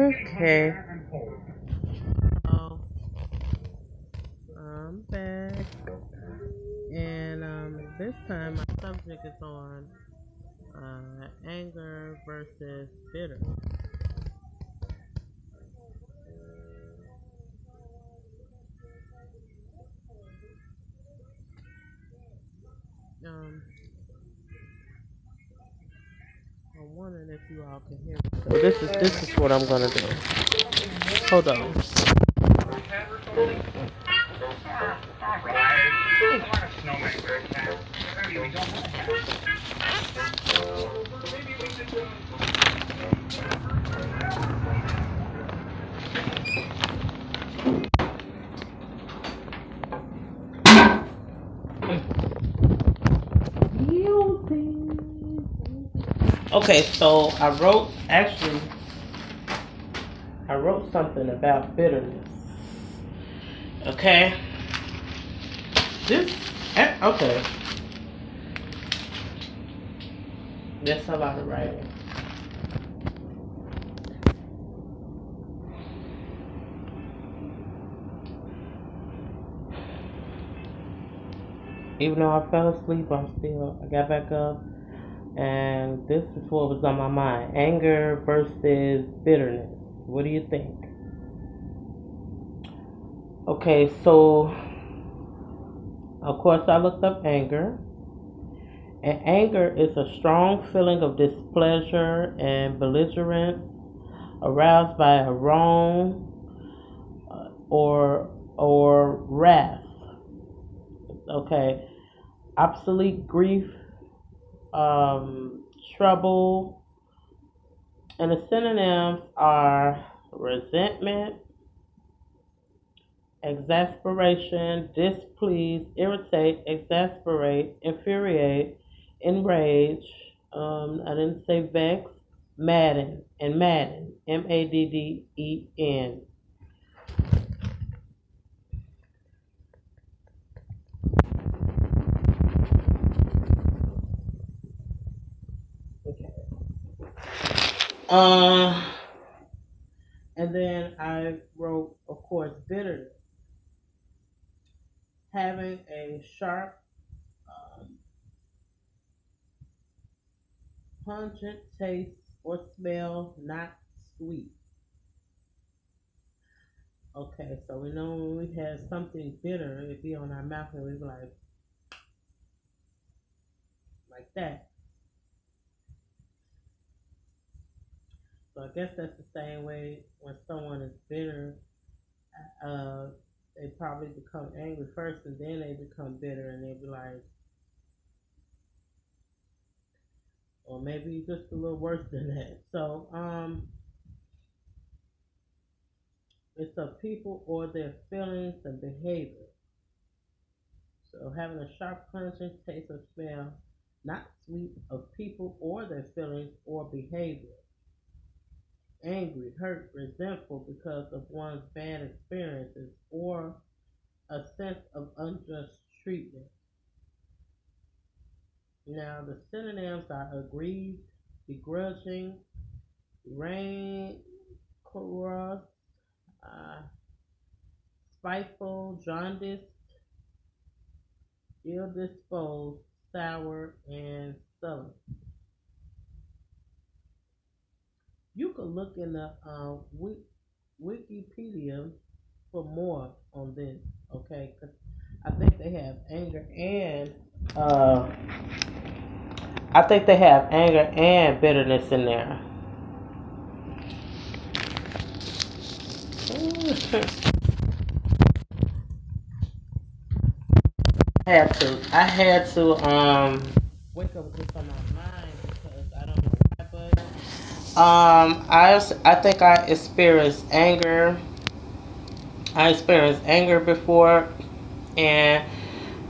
Okay. So I'm back, and this time my subject is on anger versus bitterness. Um, I'm wondering if you all can hear me. So this is what I'm gonna do. Hold on. Okay, so I wrote something about bitterness. Okay, okay. That's a lot of writing. Even though I fell asleep, I got back up, and this is what was on my mind: anger versus bitterness. What do you think? Okay, so of course I looked up anger, and anger is a strong feeling of displeasure and belligerence aroused by a wrong or wrath. Okay, obsolete grief, trouble, and the synonyms are resentment, exasperation, displease, irritate, exasperate, infuriate, enrage. I didn't say vex, madden, MADDEN. Okay. Uh, and then I wrote, of course, bitterness, having a sharp, um, pungent taste or smell, not sweet. Okay, so we know when we have something bitter, it be on our mouth and we be like that. So I guess that's the same way when someone is bitter, uh, they probably become angry first and then they become bitter and they be like, or maybe just a little worse than that. So it's of people or their feelings and behavior. So having a sharp, pungent taste or smell, not sweet, of people or their feelings or behavior. Angry, hurt, resentful because of one's bad experiences or a sense of unjust treatment. Now, the synonyms are aggrieved, begrudging, rancorous, uh, spiteful, jaundiced, ill disposed, sour, and sullen. You can look in the Wikipedia for more on this, okay? 'Cause I think they have anger and uh, I think they have anger and bitterness in there. I had to wake up with this on my mind because I don't know why, but I think I experienced anger before, and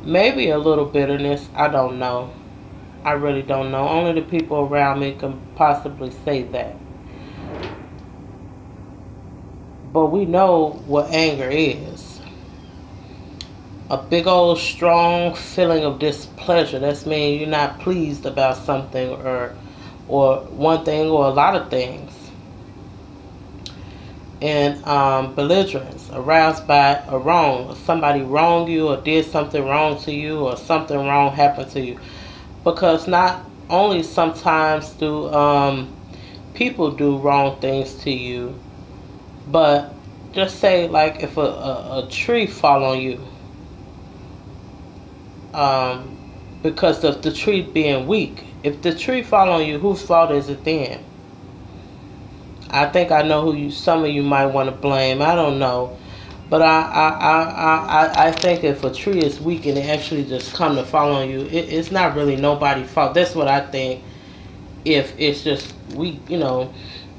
maybe a little bitterness. I don't know. I really don't know. Only the people around me can possibly say that. But we know what anger is. A big old strong feeling of displeasure. That's mean you're not pleased about something or one thing or a lot of things. and belligerence, aroused by a wrong. Somebody wronged you or did something wrong to you, or something wrong happened to you. Because not only sometimes do people do wrong things to you, but just say like if a tree fall on you, um, because of the tree being weak. If the tree fall on you, whose fault is it then? I think I know who you. Some of you might want to blame. I don't know, but I think if a tree is weak and it actually just come to fall on you, it's not really nobody's fault. That's what I think. If it's just weak, and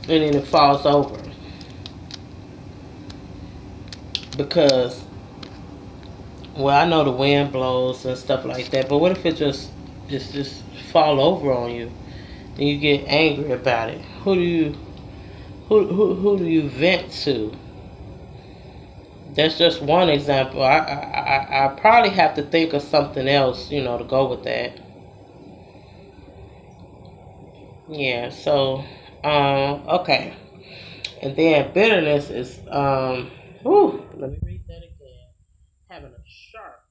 then it falls over, because well, I know the wind blows and stuff like that, but what if it just fall over on you and you get angry about it? Who do you vent to? That's just one example. I probably have to think of something else, to go with that. Yeah. So, okay. And then bitterness is, let me read that again. Having a sharp.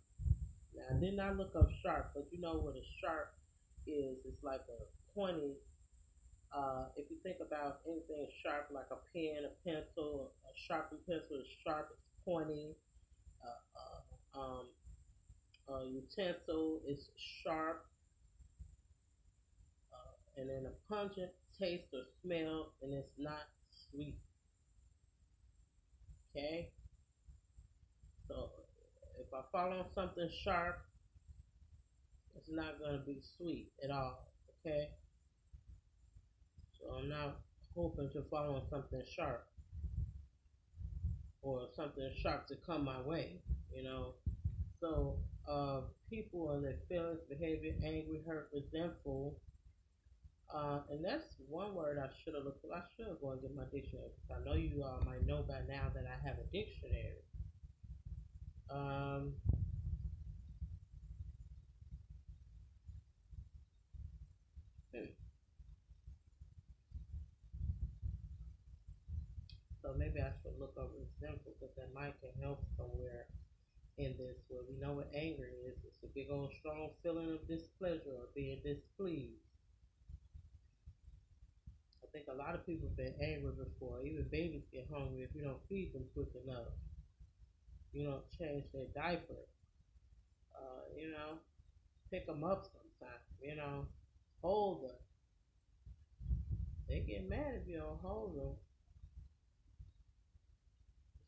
Now, I did not look up sharp, but you know what a sharp is? It's like a pointy. If you think about anything sharp, like a pen, a pencil, a sharpened pencil is sharp, it's pointy. Utensil is sharp, and then a pungent taste or smell, and it's not sweet. Okay, so if I fall on something sharp, it's not going to be sweet at all. Okay, so I'm not hoping to fall on something sharp or something sharp to come my way. So, people and their feelings, behavior, angry, hurt, resentful. And that's one word I should have looked at. I should have gone and get my dictionary. I know you all might know by now that I have a dictionary. Um, hmm. So maybe I should look up resentful because that might can help somewhere in this where we know what anger is. It's a big old strong feeling of displeasure or being displeased. I think a lot of people have been angry before. Even babies get hungry if you don't feed them quick enough. You don't change their diaper. Uh, you know, pick them up sometimes. Hold them. They get mad if you don't hold them,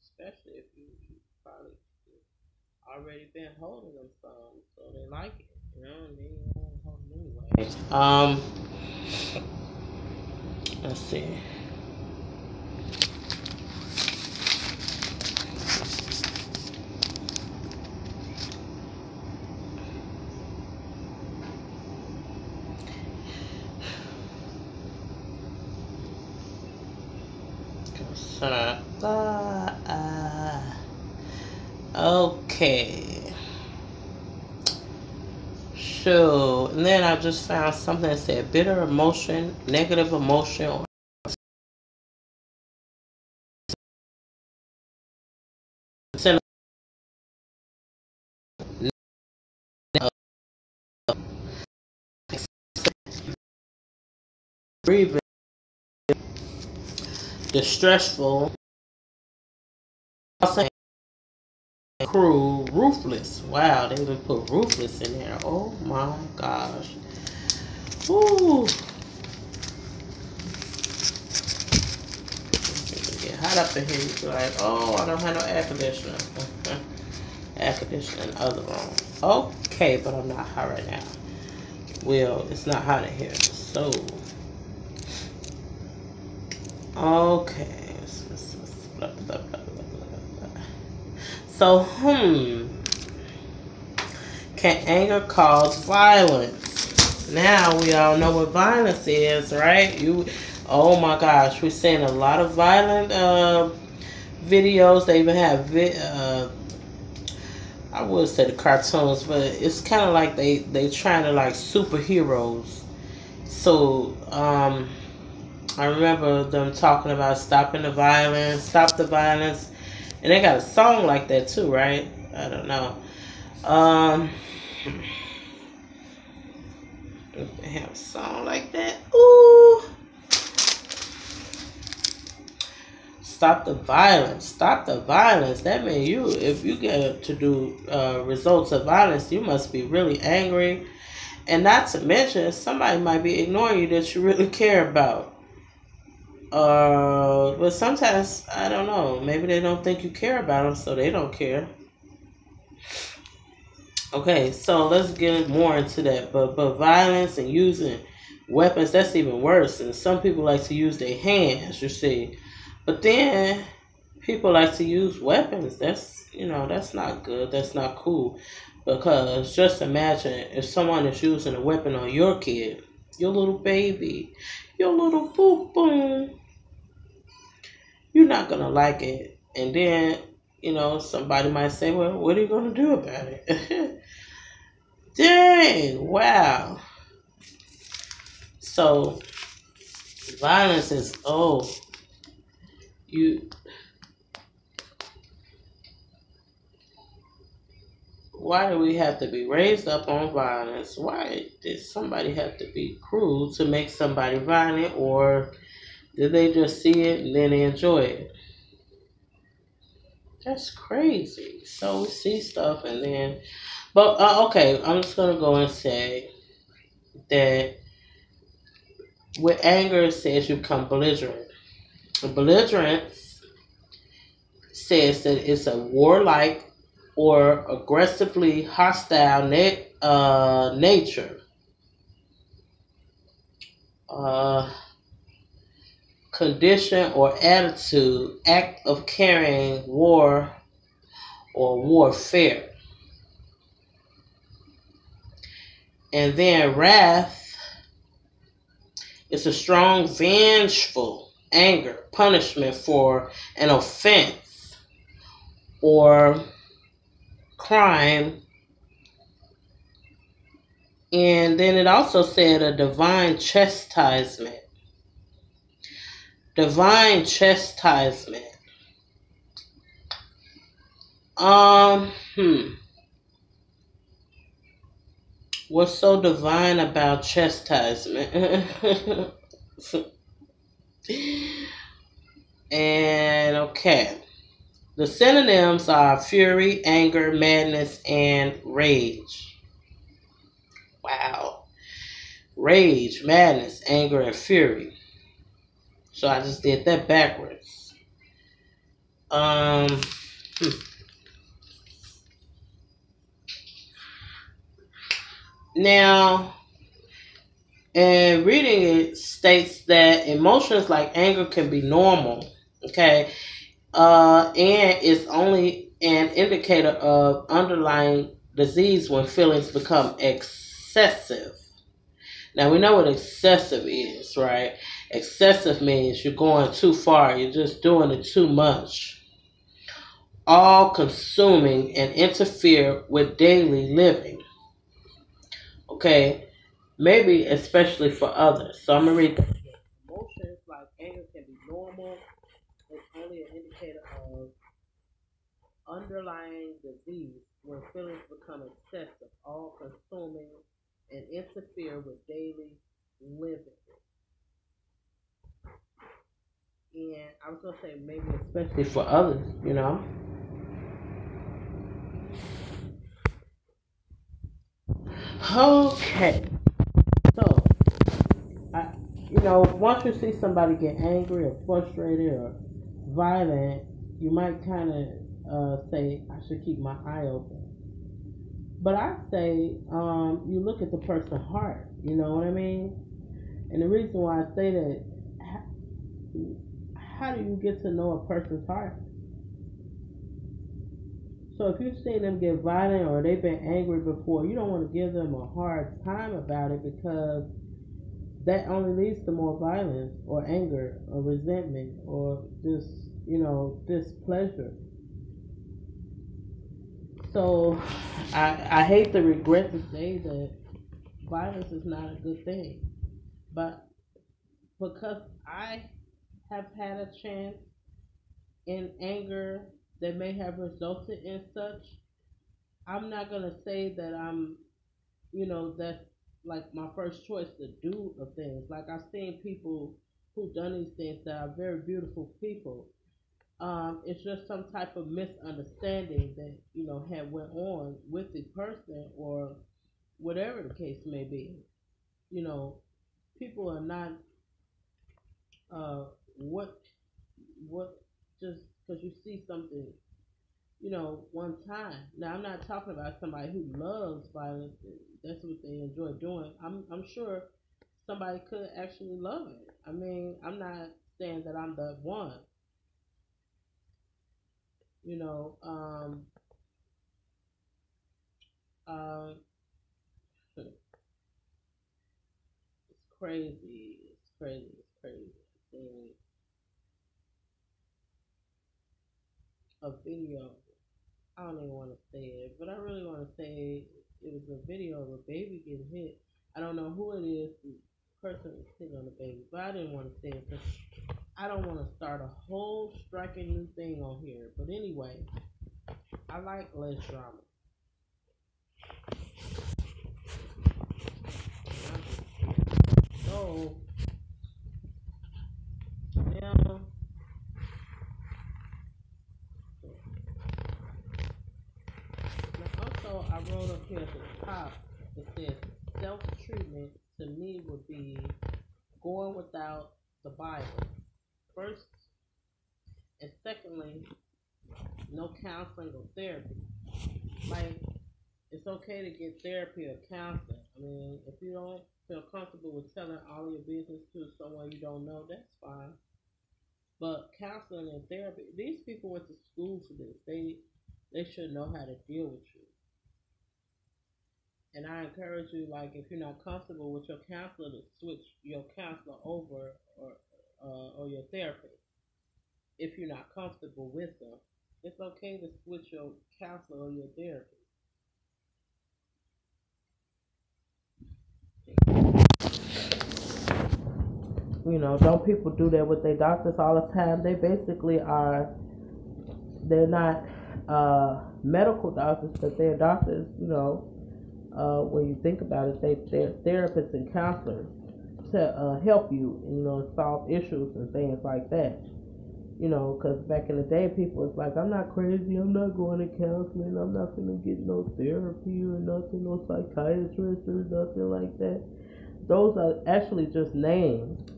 especially if you probably already been holding them some, so they like it. And then you won't hold them anyway. Let's see. Okay. So, and then I just found something that said bitter emotion, negative emotion, or grievous, distressful, cruel, ruthless. Wow, they even put ruthless in there. Oh my gosh. Ooh. Get hot up in here. You be like, oh, I don't have no air conditioner. Air conditioner in the other room. Okay, but I'm not hot right now. Well, it's not hot in here. So, okay. So, can anger cause violence? Now we all know what violence is, right? Oh my gosh, we're seeing a lot of violent videos. They even have I would say the cartoons, but it's kind of like they trying to like superheroes. So I remember them talking about stopping the violence, stop the violence, and they got a song like that too, right? I don't know. Um, they have a song like that. Ooh, stop the violence, stop the violence. That means you, if you get to do results of violence, you must be really angry, and not to mention somebody might be ignoring you that you really care about. But sometimes I don't know. Maybe they don't think you care about them, so they don't care. Okay, so let's get more into that. But violence and using weapons, that's even worse. And some people like to use their hands, you see. But then people like to use weapons. That's not good. That's not cool. Because just imagine if someone is using a weapon on your kid, your little baby, your little boo boo. You're not gonna like it. And then, somebody might say, well, what are you gonna do about it? Dang, wow. So violence is you why do we have to be raised up on violence? Why did somebody have to be cruel to make somebody violent, or did they just see it and then they enjoy it? That's crazy. So we see stuff and then, but okay, I'm just gonna go and say that with anger it says you become belligerent. Belligerence says that it's a warlike or aggressively hostile nature, uh, condition or attitude, act of carrying war or warfare. And then wrath is a strong, vengeful anger, punishment for an offense or crime. And then it also said a divine chastisement. Divine chastisement. Um, hmm. What's so divine about chastisement? And okay. The synonyms are fury, anger, madness, and rage. Wow. Rage, madness, anger, and fury. So I just did that backwards. Um, hmm. Now, and reading it states that emotions like anger can be normal, okay, and it's only an indicator of underlying disease when feelings become excessive. Now we know what excessive is, right? Excessive means you're going too far, you're just doing it too much, all consuming and interfere with daily living. Okay, maybe especially for others. So I'm gonna read that again. Emotions like anger can be normal. It's only an indicator of underlying disease when feelings become excessive, all consuming, and interfere with daily living. And I was gonna say maybe especially for others. Okay, so I, once you see somebody get angry or frustrated or violent, you might kind of say, I should keep my eye open. But I say, you look at the person's heart. You know what I mean? And the reason why I say that, how do you get to know a person's heart? So if you've seen them get violent or they've been angry before, you don't want to give them a hard time about it because that only leads to more violence or anger or resentment or just, displeasure. So I hate to regret to say that violence is not a good thing. But because I have had a chance in anger that may have resulted in such, I'm not gonna say that that's like my first choice to do of things. Like I've seen people who done these things that are very beautiful people. It's just some type of misunderstanding that had went on with the person or whatever the case may be. You know, people are not uh, what what just because you see something one time. Now, I'm not talking about somebody who loves violence. That's what they enjoy doing. I'm sure somebody could actually love it. I mean, I'm not saying that I'm the one. You know, um, it's crazy. It's crazy. It's crazy. Seeing a video. I don't even want to say it, but I really want to say it was a video of a baby getting hit. I don't know who it is. The person was hitting on the baby, but I didn't want to say it because I don't want to start a whole striking new thing on here. But anyway, I like less drama. So now, also I wrote up here at the top. It says self treatment to me would be going without the Bible first, and secondly, no counseling or therapy. Like it's okay to get therapy or counseling. I mean, if you don't feel comfortable with telling all your business to someone you don't know, that's fine. But counseling and therapy, these people went to school for this. They should know how to deal with you. And I encourage you, like, if you're not comfortable with your counselor, to switch your counselor over or your therapist. If you're not comfortable with them, it's okay to switch your counselor or your therapist. Don't people do that with their doctors all the time? They basically are. They're not medical doctors, but they're doctors. When you think about it, they're therapists and counselors to help you, solve issues and things like that. Because back in the day, people was like, I'm not crazy, I'm not going to counseling, I'm not going to get no therapy or nothing, no psychiatrist or nothing like that. Those are actually just names.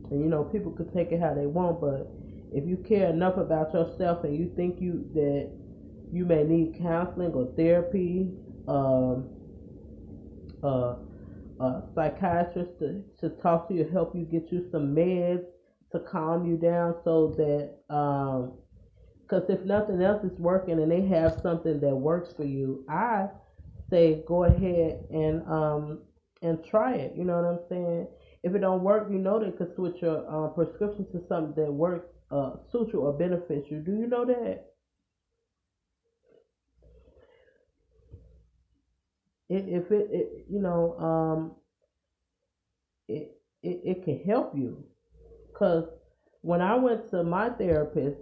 And people could take it how they want, but if you care enough about yourself and you think that you may need counseling or therapy, um, uh, a psychiatrist to talk to you, help you get you some meds to calm you down so that because if nothing else is working and they have something that works for you, I say go ahead and try it. You know what I'm saying? If it don't work, they could switch your prescription to something that works, suits you or benefits you. Do you know that? If it it can help you. Cause when I went to my therapist,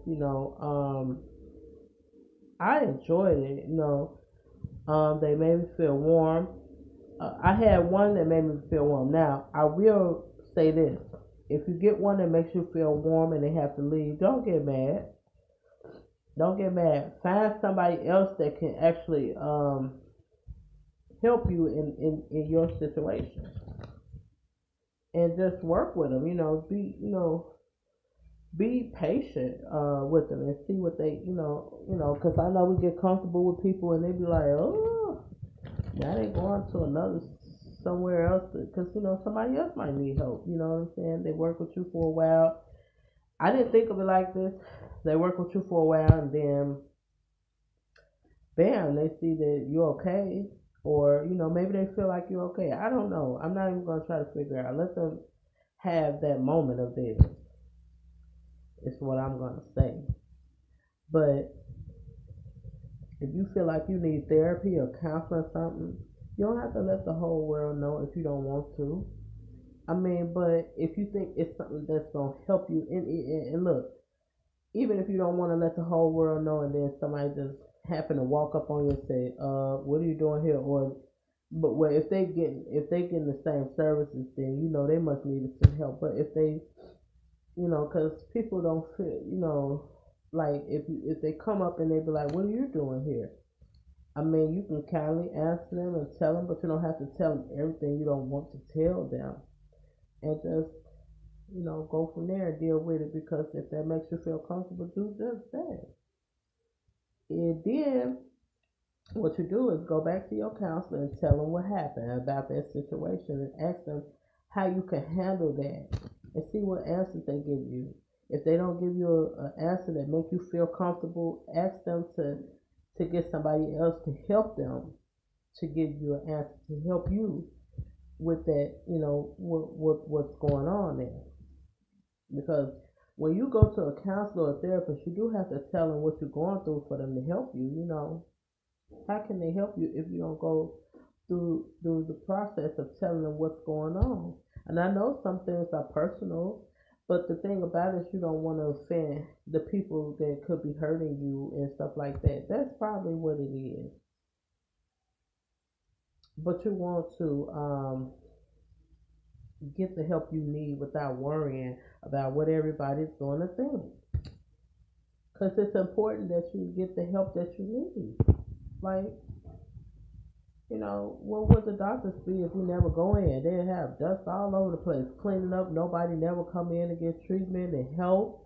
I enjoyed it. They made me feel warm. I had one that made me feel warm. Now I will say this: if you get one that makes you feel warm and they have to leave, don't get mad. Don't get mad. Find somebody else that can actually help you in your situation, and just work with them. Be patient with them and see what they, because I know we get comfortable with people and they be like, oh, now they going to another somewhere else because somebody else might need help. You know what I'm saying? They work with you for a while. I didn't think of it like this. They work with you for a while and then, bam, they see that you're okay, or maybe they feel like you're okay. I don't know. I'm not even gonna try to figure out. Let them have that moment of theirs. Is what I'm gonna say. But if you feel like you need therapy or counseling or something, you don't have to let the whole world know if you don't want to. I mean, but if you think it's something that's gonna help you, and look, even if you don't want to let the whole world know, and then somebody just happen to walk up on you and say, what are you doing here?" Or, but well, if they getting the same services, then they must need some help. But if they, because people don't feel, like if they come up and they be like, "What are you doing here?" I mean, you can kindly ask them and tell them, but you don't have to tell them everything you don't want to tell them, and just go from there and deal with it. Because if that makes you feel comfortable, do just that. And then what you do is go back to your counselor and tell them what happened about that situation, and ask them how you can handle that, and see what answers they give you. If they don't give you an answer that make you feel comfortable, ask them to get somebody else to help them to give you an answer to help you with that. What's going on there. Because when you go to a counselor or therapist, you do have to tell them what you're going through for them to help you. How can they help you if you don't go through the process of telling them what's going on? And I know some things are personal, but the thing about it is you don't want to offend the people that could be hurting you and stuff like that. That's probably what it is. But you want to get the help you need without worrying about what everybody's going to think. Because it's important that you get the help that you need. Like, what would the doctors be if we never go in? They'd have dust all over the place, cleaning up. Nobody never come in to get treatment and help.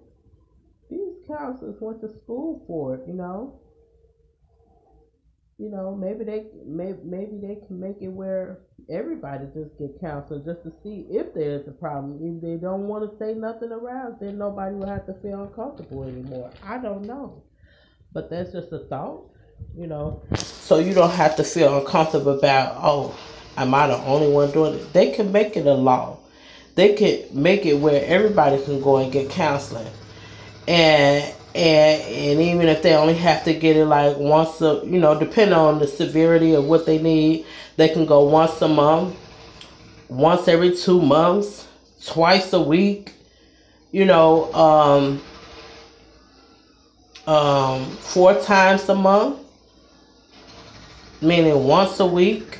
These counselors went to school for it. Maybe they can make it where everybody just get counseled just to see if there's a problem. If they don't want to say nothing around, then nobody will have to feel uncomfortable anymore. I don't know, but that's just a thought. So you don't have to feel uncomfortable about, oh, am I the only one doing it? They can make it a law. They can make it where everybody can go and get counseling, and even if they only have to get it like once depending on the severity of what they need, they can go once a month, once every 2 months, twice a week, you know, 4 times a month, meaning once a week.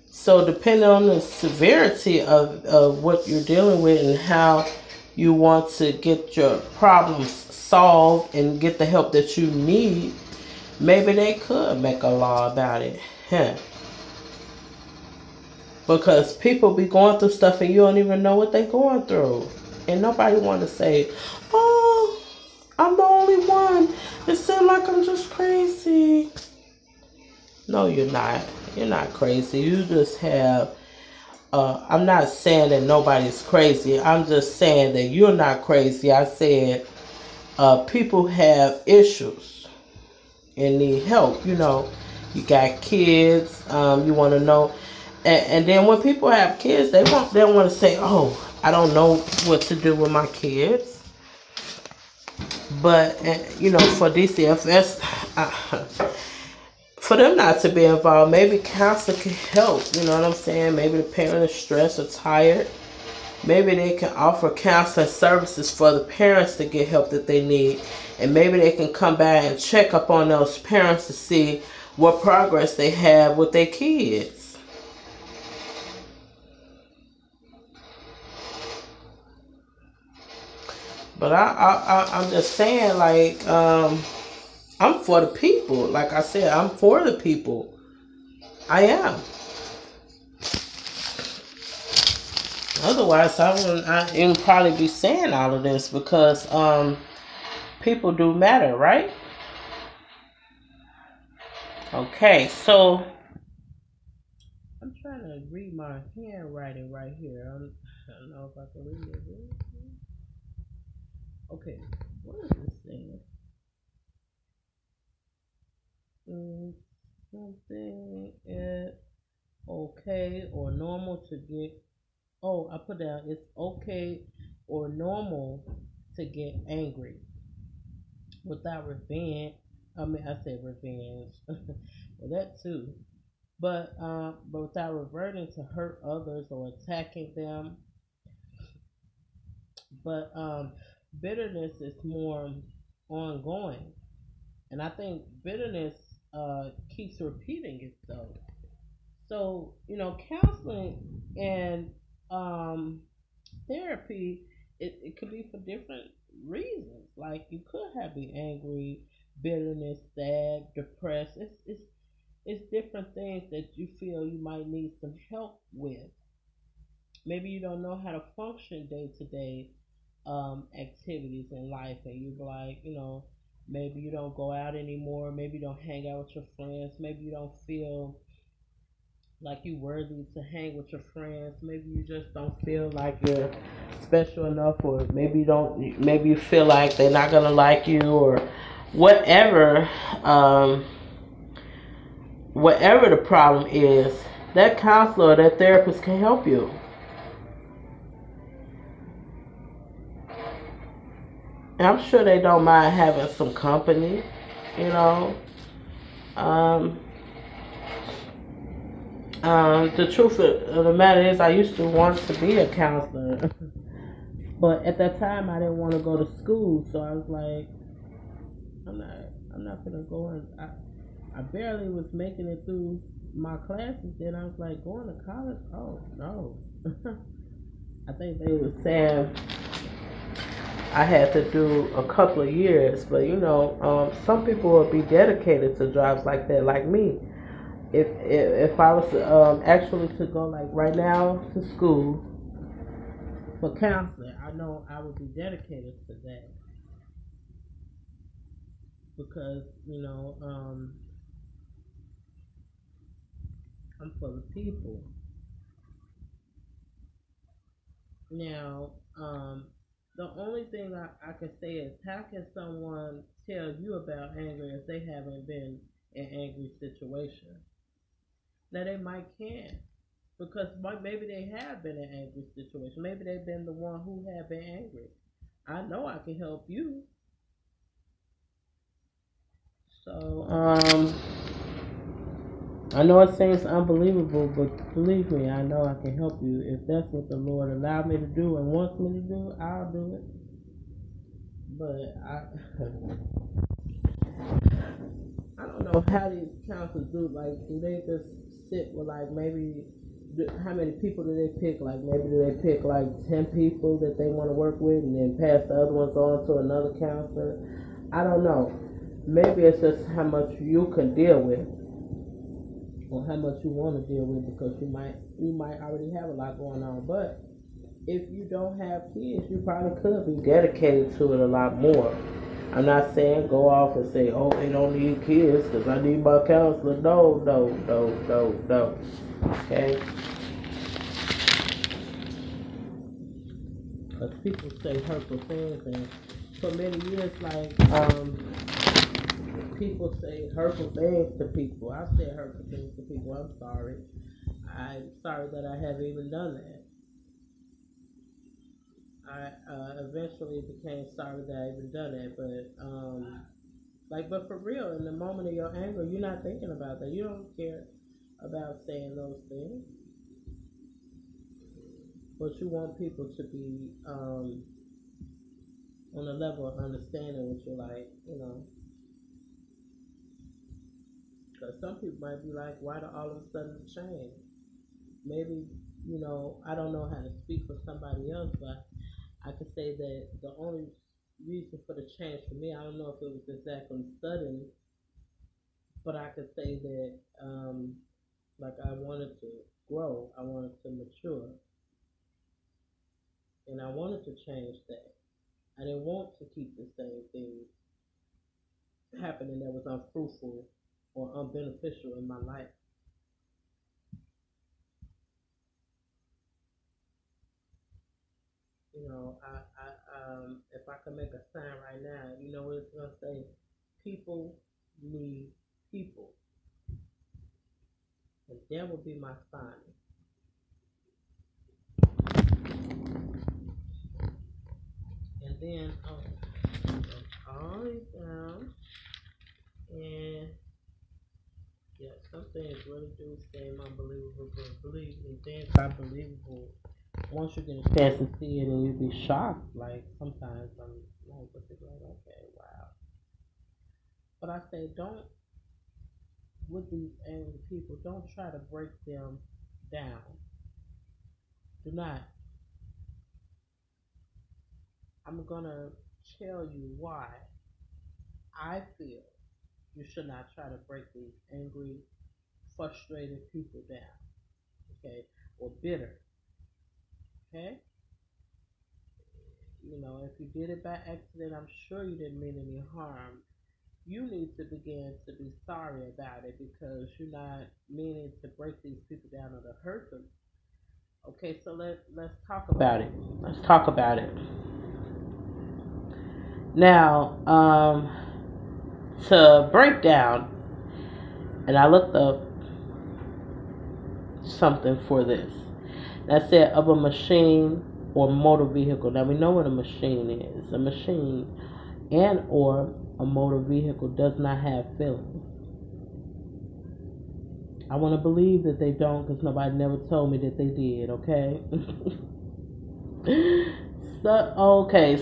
So depending on the severity of what you're dealing with and how you want to get your problems solved and get the help that you need, maybe they could make a law about it. Huh. Because people be going through stuff and you don't even know what they're going through. And nobody want to say, "Oh, I'm the only one. It seems like I'm just crazy." No, you're not. You're not crazy. You just have I'm not saying that nobody's crazy. I'm just saying that you're not crazy. I said people have issues and need help. You got kids. You want to know, and then when people have kids, they want to say, "Oh, I don't know what to do with my kids." But for DCFS, for them not to be involved, maybe counselor can help. You know what I'm saying? Maybe the parent is stressed or tired. Maybe they can offer counseling services for the parents to get help that they need. And maybe they can come back and check up on those parents to see what progress they have with their kids. But I'm just saying, like, I'm for the people. Like I said, I'm for the people. I am. Otherwise, I wouldn't probably be saying all of this because people do matter, right? Okay, so I'm trying to read my handwriting right here. I don't know if I can read it. Okay, what is this thing? Something okay or normal to get. Oh, I put down it's okay or normal to get angry without revenge. I mean, I said revenge. Well, that too. but without reverting to hurt others or attacking them. But bitterness is more ongoing, and I think bitterness keeps repeating itself. So counseling and um, therapy, it could be for different reasons. Like you could have be angry, bitterness, sad, depressed. It's different things that you feel you might need some help with. Maybe you don't know how to function day to day activities in life, and you be like, maybe you don't go out anymore, maybe you don't hang out with your friends, maybe you don't feel like you worthy to hang with your friends, maybe you just don't feel like you're special enough, or maybe you feel like they're not gonna like you, or whatever. um, Whatever the problem is, that counselor or that therapist can help you. And I'm sure they don't mind having some company, you know. Um, the truth of the matter is, I used to want to be a counselor, but at that time, I didn't want to go to school, so I was like, I'm not, I'm not gonna go. And I barely was making it through my classes. Then I was like, going to college? Oh no. I think they were saying I had to do a couple of years, but some people would be dedicated to jobs like that, like me. If I was actually to go like right now to school for counseling, I know I would be dedicated to that because I'm for the people. Now, the only thing I can say is, how can someone tell you about anger if they haven't been in an angry situation? Now they might can, because maybe they have been in an angry situation. Maybe they've been the one who have been angry. I know I can help you. So I know it seems unbelievable, but believe me, I know I can help you. If that's what the Lord allowed me to do and wants me to do, I'll do it. But I don't know how these counselors do. Like, do they just sit with like maybe how many people do they pick? Like, maybe do they pick like 10 people that they want to work with, and then pass the other ones on to another counselor? I don't know. Maybe it's just how much you can deal with, or how much you want to deal with, because you might already have a lot going on. But if you don't have kids, you probably could be dedicated to it a lot more. I'm not saying go off and say, oh, they don't need kids because I need my counselor. No, no, no, no, no. Okay? Because people say hurtful things, and for many years, like, people say hurtful things to people. I've said hurtful things to people. I'm sorry. I'm sorry that I have even done that. I eventually became sorry that I even done that, but but for real, in the moment of your anger, you're not thinking about that. You don't care about saying those things, but you want people to be on a level of understanding what you like. Because some people might be like, why do all of a sudden change? Maybe, I don't know how to speak for somebody else, but I could say that the only reason for the change for me, I don't know if it was exactly sudden, but I could say that, like, I wanted to grow, I wanted to mature, and I wanted to change that. I didn't want to keep the same things happening that was unfruitful or unbeneficial in my life. If I could make a sign right now, you know what it's gonna say? People need people, and that would be my sign. And then all these down, and yeah, some things things really do seem unbelievable, but believe me, things are believable once you get a chance to see it, and you be shocked. Like sometimes I'm like, okay, wow. But I say, don't with these angry people, don't try to break them down. Do not. I'm gonna tell you why I feel you should not try to break these angry, frustrated people down. Okay, or bitter. Okay, if you did it by accident, I'm sure you didn't mean any harm. You need to begin to be sorry about it because you're not meaning to break these people down or to hurt them. Okay, so let's talk about it. Let's talk about it. Now, to break down, and I looked up something for this. That said of a machine or motor vehicle. Now we know what a machine is. A machine and or a motor vehicle does not have feelings. I want to believe that they don't because nobody never told me that they did, okay?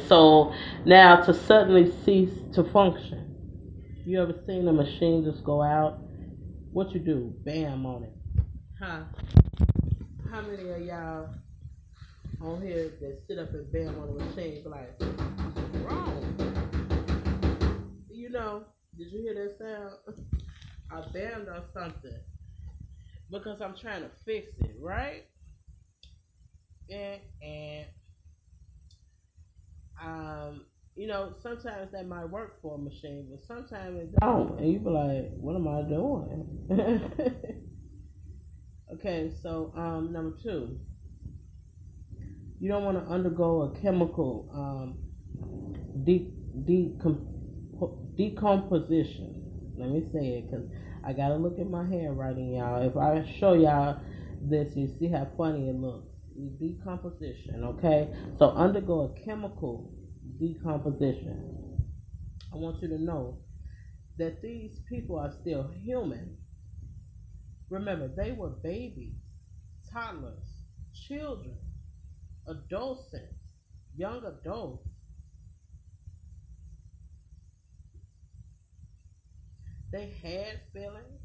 So now to suddenly cease to function. You ever seen a machine just go out? What you do? Bam on it. Huh? How many of y'all on here that sit up and bam on the machine be like, wrong? Did you hear that sound? I bammed on something because I'm trying to fix it, right? And sometimes that might work for a machine, but sometimes it don't, and you be like, what am I doing? Okay, so number two, you don't want to undergo a chemical de- decom- decomposition. Let me say it because I gotta look at my handwriting, y'all. If I show y'all this, you see how funny it looks. Decomposition, okay? So undergo a chemical decomposition. I want you to know that these people are still human. Remember, they were babies, toddlers, children, adolescents, young adults. They had feelings.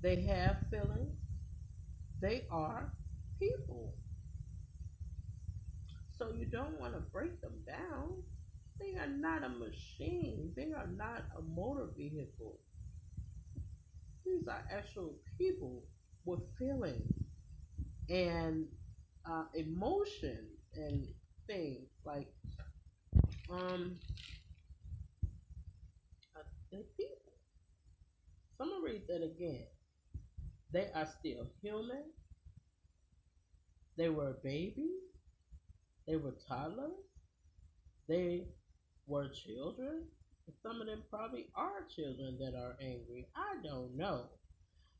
They have feelings. They are people. So you don't want to break them down. They are not a machine. They are not a motor vehicle. These are actual people with feelings and emotions and things like um they're people. So I'm gonna read that again. They are still human. They were babies. They were toddlers. They were children. Some of them probably are children that are angry. I don't know.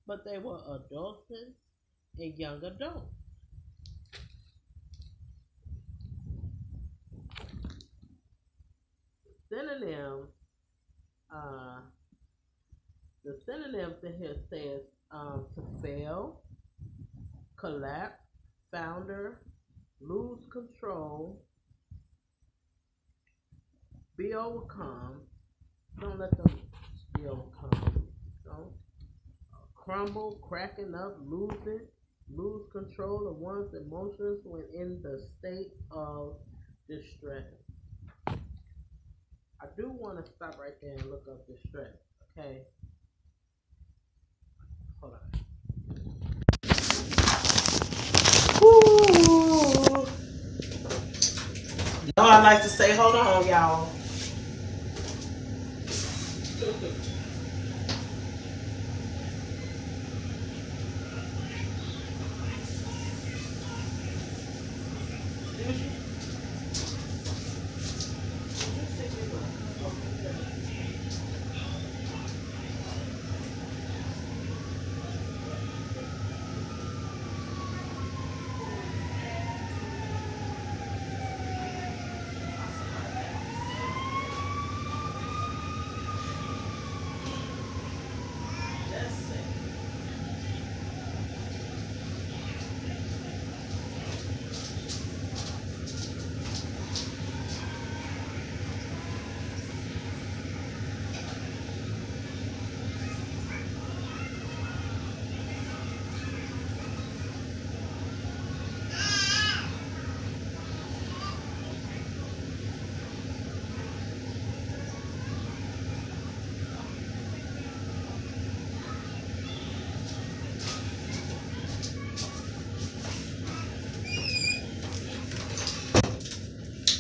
But they were adults and young adults. Synonyms, uh, the synonyms in here says to fail, collapse, founder, lose control, be overcome. Don't let them be overcome. Don't crumble, cracking up, lose control of one's emotions when in the state of distress. I do want to stop right there and look up distress. Okay, hold on. Ooh. No, I like to say, hold on, y'all.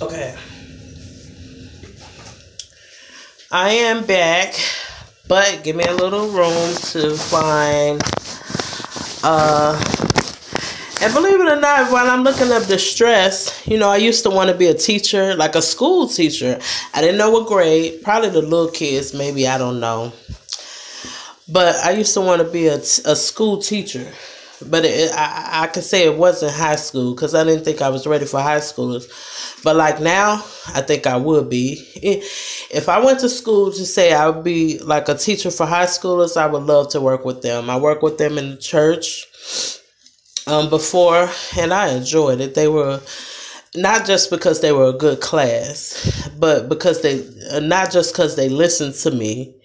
Okay, I am back, but give me a little room to find. Uh, and believe it or not, while I'm looking up distress, I used to want to be a teacher, like a school teacher. I didn't know what grade, probably the little kids, maybe, I don't know. But I used to want to be a school teacher. But I could say it wasn't high school because I didn't think I was ready for high schoolers. But like now, I think I would be. If I went to school to say I would be like a teacher for high schoolers, I would love to work with them. I worked with them in the church before, and I enjoyed it. They were not just because they were a good class, but because they not just because they listened to me,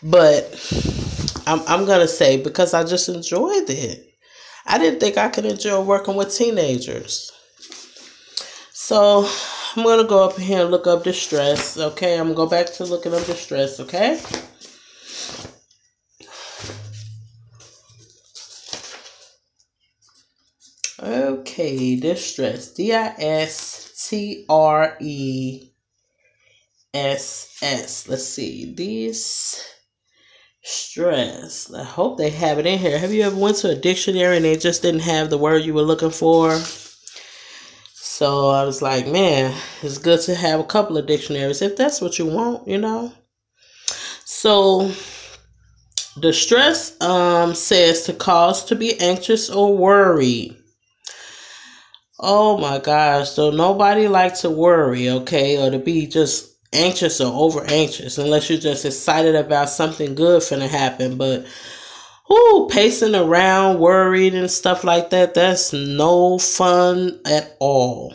but I'm gonna say because I just enjoyed it. I didn't think I could enjoy working with teenagers. So I'm gonna go up here and look up distress. Okay, I'm gonna go back to looking up distress. Okay. Okay, distress. Distress. Let's see. Stress. I hope they have it in here. Have you ever went to a dictionary and they just didn't have the word you were looking for? So I was like, man, it's good to have a couple of dictionaries if that's what you want. So distress says to cause to be anxious or worried. Oh my gosh, so nobody likes to worry, okay, or to be just anxious or over anxious unless you're just excited about something good finna happen. But pacing around worried and stuff like that, that's no fun at all.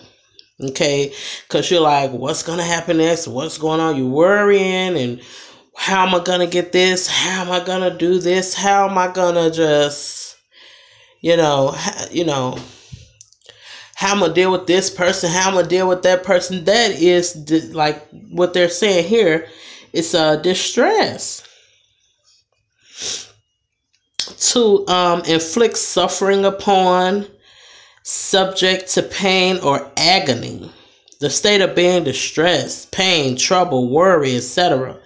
Okay, because you're like, what's gonna happen next? What's going on? You're worrying, and how am I gonna get this? How am I gonna do this? How am I gonna just, you know, you know, how I'm gonna deal with this person? How I'm gonna deal with that person? That is like what they're saying here. It's distress to inflict suffering upon, subject to pain or agony. The state of being distressed, pain, trouble, worry, etc.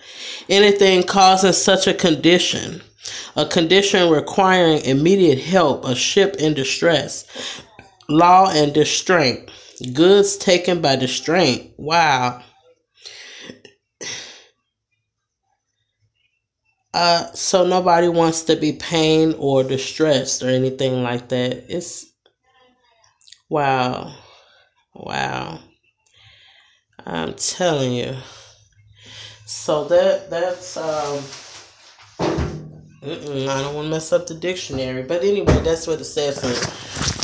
Anything causing such a condition requiring immediate help, a ship in distress, law and distraint, goods taken by distraint. Wow. So nobody wants to be pain or distressed or anything like that. It's wow. Wow. I'm telling you. So I don't want to mess up the dictionary, but anyway, that's what it says for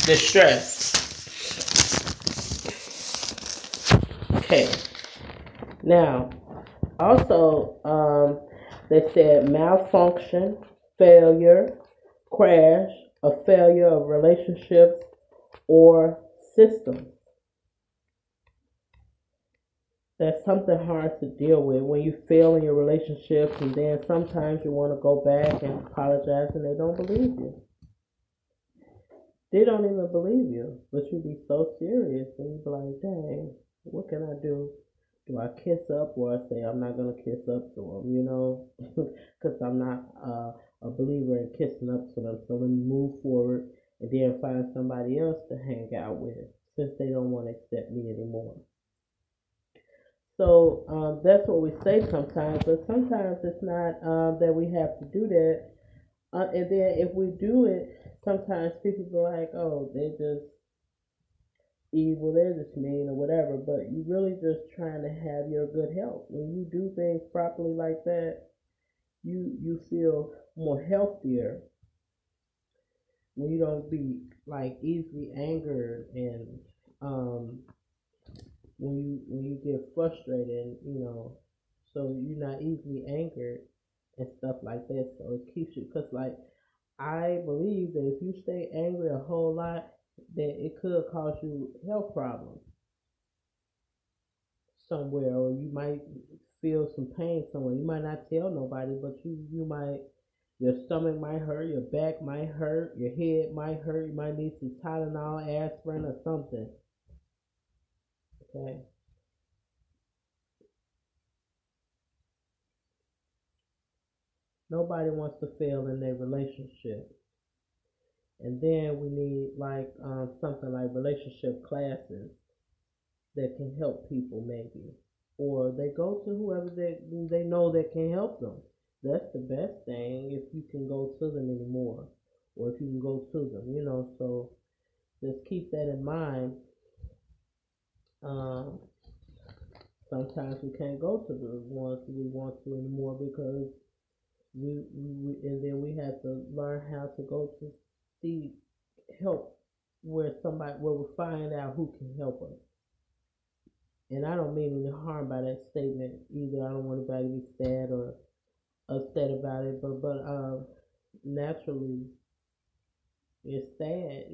distress. Okay. Now, also, they said malfunction, failure, crash, a failure of relationships or system. That's something hard to deal with when you fail in your relationships, and then sometimes you want to go back and apologize and they don't believe you. They don't even believe you, but you be so serious and you be like, dang, what can I do? Do I kiss up or I say I'm not gonna kiss up to them, because I'm not a believer in kissing up to them. So let me move forward and then find somebody else to hang out with since they don't want to accept me anymore. So that's what we say sometimes, but sometimes it's not that we have to do that. And then if we do it, sometimes people be like, oh, they're just evil, they're just mean or whatever. But you really just trying to have your good health. When you do things properly like that, you feel more healthier when you don't be like easily angered and um, when you get frustrated, so you're not easily angered and stuff like that. So it keeps you, because like I believe that if you stay angry a whole lot, that it could cause you health problems somewhere, or you might feel some pain somewhere. You might not tell nobody, but you might. Your stomach might hurt, your back might hurt, your head might hurt. You might need some Tylenol, aspirin, or something. Okay. Nobody wants to fail in their relationship. And then we need like something like relationship classes that can help people maybe, or they go to whoever they know that can help them. That's the best thing if you can go to them anymore, or if you can go to them, So just keep that in mind. Um, Sometimes we can't go to the ones we want to anymore because and then we have to learn how to go to seek help where we find out who can help us. And I don't mean any harm by that statement either. I don't want anybody to be sad or upset about it, but naturally it's sad.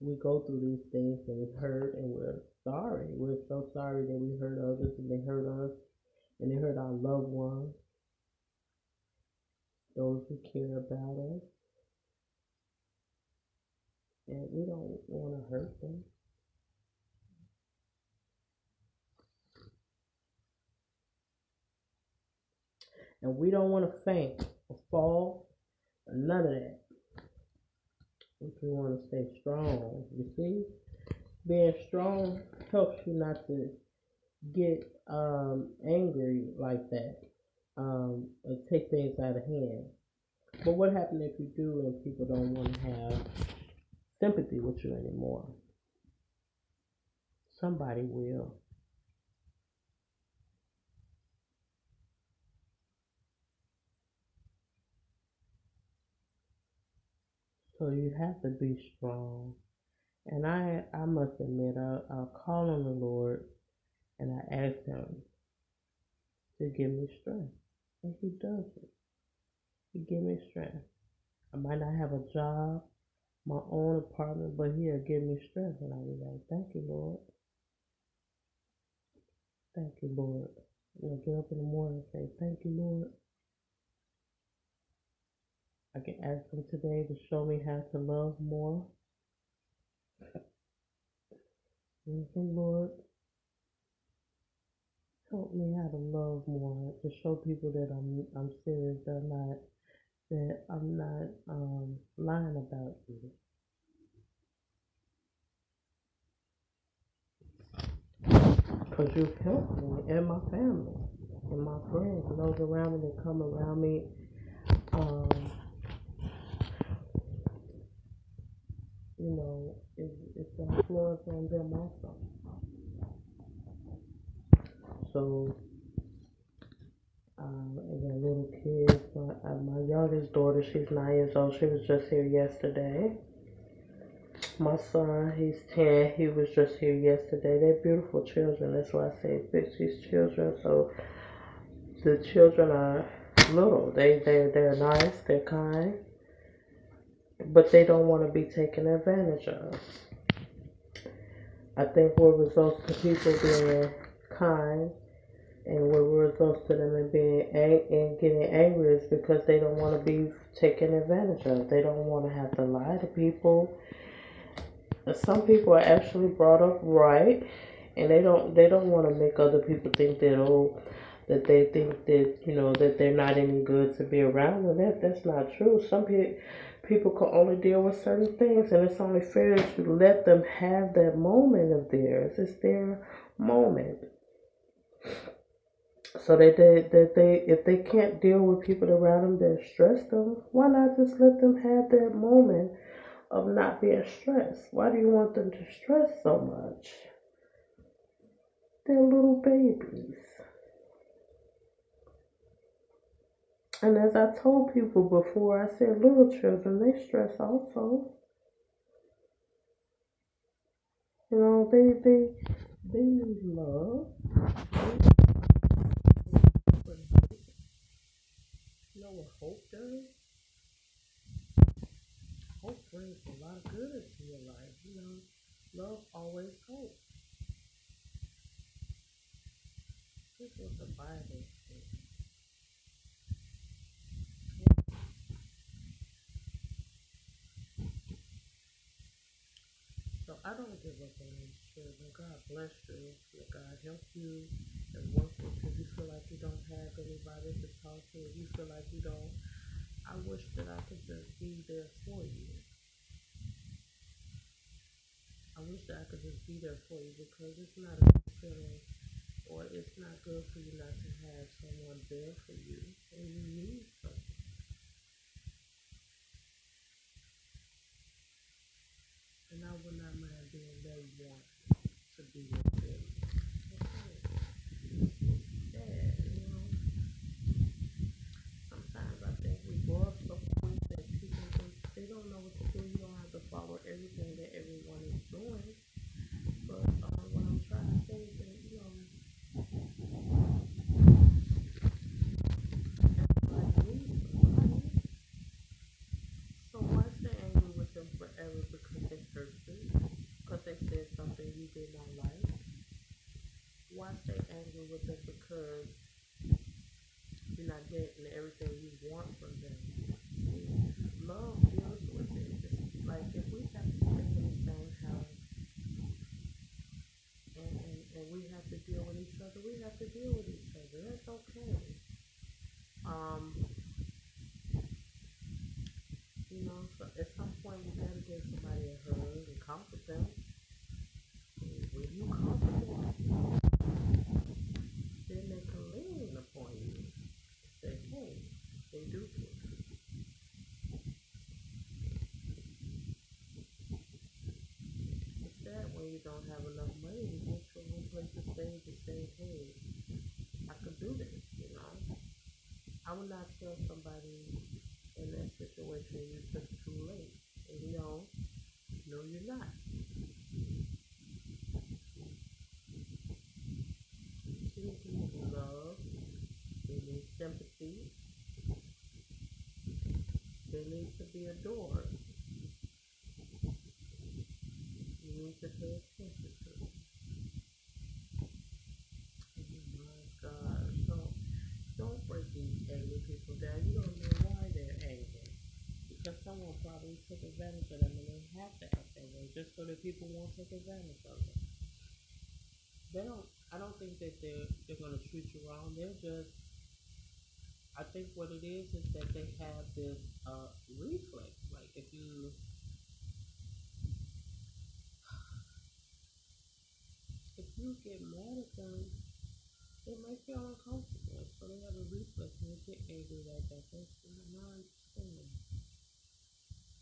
We go through these things and we hurt and we're sorry. We're so sorry that we hurt others and they hurt us and they hurt our loved ones, those who care about us, and we don't want to hurt them. And we don't want to faint or fall or none of that. If we want to stay strong, you see, being strong helps you not to get angry like that, and take things out of hand. But what happens if you do and people don't want to have sympathy with you anymore? Somebody will. So you have to be strong. And I must admit, I call on the Lord and I ask Him to give me strength. And He does it. He give me strength. I might not have a job, my own apartment, but He'll give me strength. And I'll be like, thank you, Lord. Thank you, Lord. Get up in the morning and say, thank you, Lord. I can ask Him today to show me how to love more. And say, Lord, help me how to love more. To show people that I'm serious. That I'm not lying about you. Because you've helped me and my family and my friends and those around me that come around me. Um, it's an influence on them also. So, I got little kids. My youngest daughter, she's 9 years old. She was just here yesterday. My son, he's 10. He was just here yesterday. They're beautiful children. That's why I say fix these children. So the children are little. They're nice. They're kind, but they don't want to be taken advantage of. I think what results to people being kind and what results to them in getting angry is because they don't want to be taken advantage of. They don't want to have to lie to people. Some people are actually brought up right, and they don't want to make other people think that they think that that they're not any good to be around. And that's not true. Some people can only deal with certain things, and it's only fair that you let them have that moment of theirs. It's their moment. So they if they can't deal with people around them that stress them, why not just let them have that moment of not being stressed? Why do you want them to stress so much? They're little babies. And as I told people before, I said little children, they stress also. They need love. You know what hope does? Hope brings a lot of good into your life. Love always hope. This is what the Bible says. So I don't give up on these children. God bless you. God help you and work with you. If you feel like you don't have anybody to talk to, if you feel like you don't I wish that I could just be there for you. I wish that I could just be there for you because it's not a good feeling or it's not good for you not to have someone there for you when you need something. And I would not mind being that one to be your friend. Yeah, sometimes I think we grow up so quick that people think they don't know what to do. You don't have to follow everything that everyone is doing. But what I'm trying to say is that, everybody needs somebody. So why stay angry with them forever because they hurt you? Because they said something you did not like? Why stay angry with them because you're not getting everything you want from them? Love deals with it. It's like if we have to stay in the same house and we have to deal with each other, we have to deal with each other. That's okay. Um, so at some point you gotta give somebody a hug and comfort them. And when you comfort them, then they can lean upon you and say, hey, they do care. It's sad when you don't have enough money to get to one place to stay to say, hey, I could do this. I would not tell somebody in that situation you're just too late. And no, you're not. People need love, they need sympathy, they need to be adored. You need to pay attention to them. Oh my God. Don't break these angry people down. You don't know why they're angry. Because someone probably took advantage of them and they have to act that way just so that people won't take advantage of them. They don't I don't think that they're gonna treat you wrong. They're just I think what it is that they have this reflex. Like if you get mad at them, they might feel uncomfortable. So they have a reflex and they get angry like that. And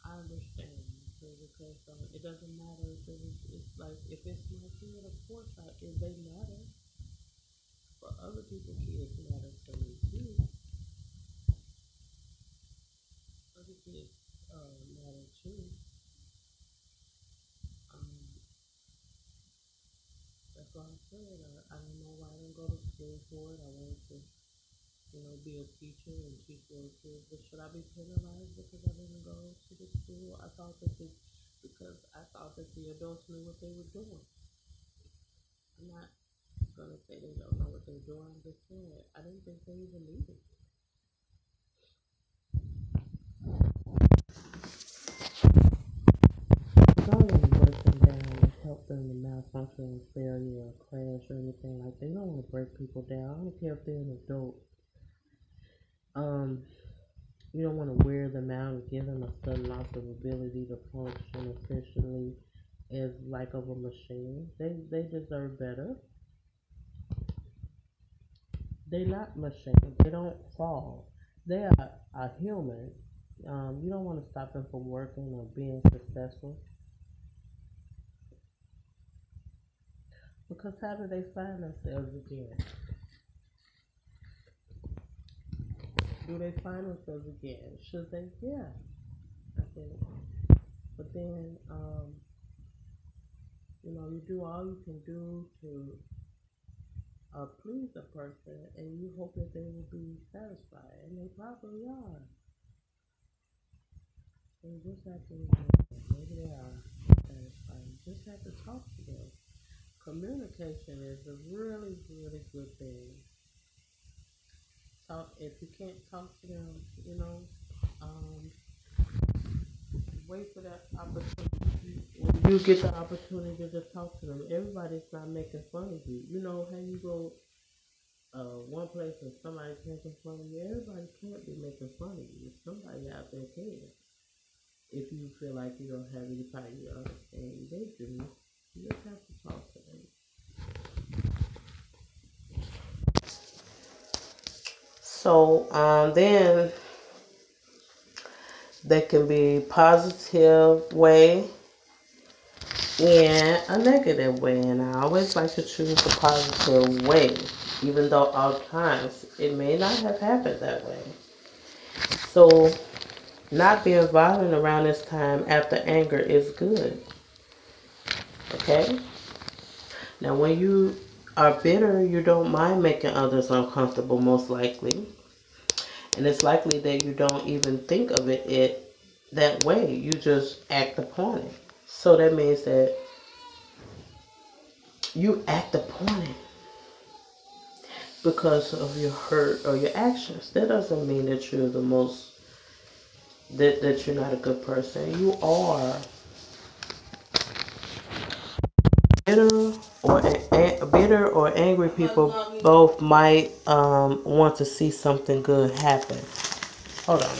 I understand. Because it doesn't matter if it's like if it's my kid, of course if they matter. But other people's kids matter to me too. Other kids matter too. Um, that's what I said. I don't know why I didn't go to school for it. I wanted to, be a teacher and teach little kids. But should I be penalized because I didn't go to the school? Because I thought that the adults knew what they were doing. I'm not gonna say they don't know what they're doing. I'm just saying I didn't think they even needed it. I don't want to break them down and help them to malfunction and failure or crash or anything like that. You don't want to break people down. I don't care if they're an adult. Um, you don't want to wear them out and give them a sudden loss of ability to function efficiently as like of a machine. They deserve better. They're not machines. They don't fall. They are human. You don't want to stop them from working or being successful because how do they find themselves again? Do they find themselves again? Should they? Yeah, I think. But then, you do all you can do to please a person, and you hope that they will be satisfied, and they probably are. So you just have to maybe they are satisfied. You just have to talk to them. Communication is a really, really good thing. Talk if you can't talk to them, um, wait for that opportunity. When you get the opportunity to talk to them, everybody's not making fun of you. You know how you go one place and somebody's making fun of you, everybody can't be making fun of you. Somebody out there can. If you feel like you don't have anybody to understand you, they do. You just have to talk to them. So then there can be positive way and a negative way, and I always like to choose the positive way, even though all times it may not have happened that way. So not being violent around this time after anger is good. Okay? Now, when you are bitter, you don't mind making others uncomfortable, most likely. And it's likely that you don't even think of it that way. You just act upon it. So that means that you act upon it because of your hurt or your actions. That doesn't mean that you're the most, that you're not a good person. You are. Bitter bitter or angry people both might want to see something good happen. Hold on.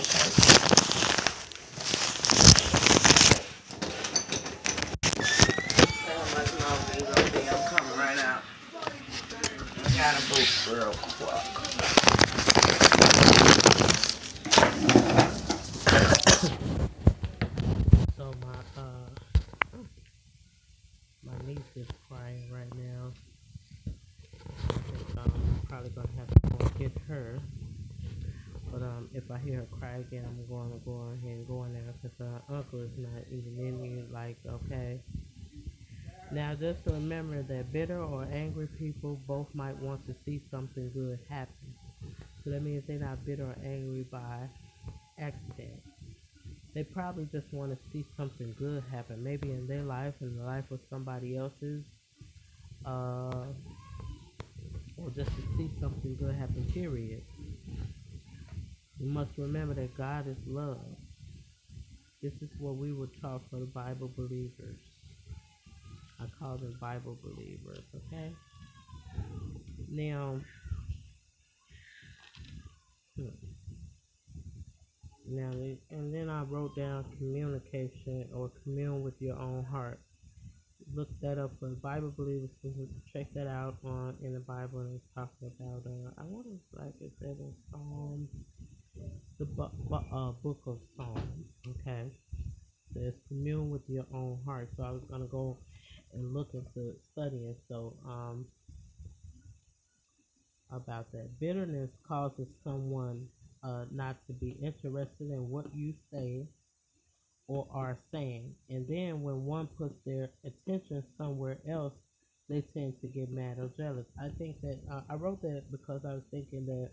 I'm coming right out. I gotta boot real quick. So my niece is crying right now. I'm probably gonna have to go and get her. But if I hear her cry again, I'm going to go ahead and go in there because her uncle is not even in me. Like, okay. Now, just remember that bitter or angry people both might want to see something good happen. So that means they're not bitter or angry by accident. They probably just want to see something good happen, maybe in their life, in the life of somebody else's, uh, or just to see something good happen, period. You must remember that God is love. This is what we would talk for the Bible believers. I call them Bible believers, okay? Now, now, and then I wrote down communication or commune with your own heart. Look that up for Bible believers. Check that out on in the Bible, and it's talking about. I want to like it said in Psalms, the book of Psalms. Okay, so it's commune with your own heart. So I was gonna go and look into studying. So about that. Bitterness causes someone not to be interested in what you say or are saying. And then when one puts their attention somewhere else, they tend to get mad or jealous. I think that I wrote that because I was thinking that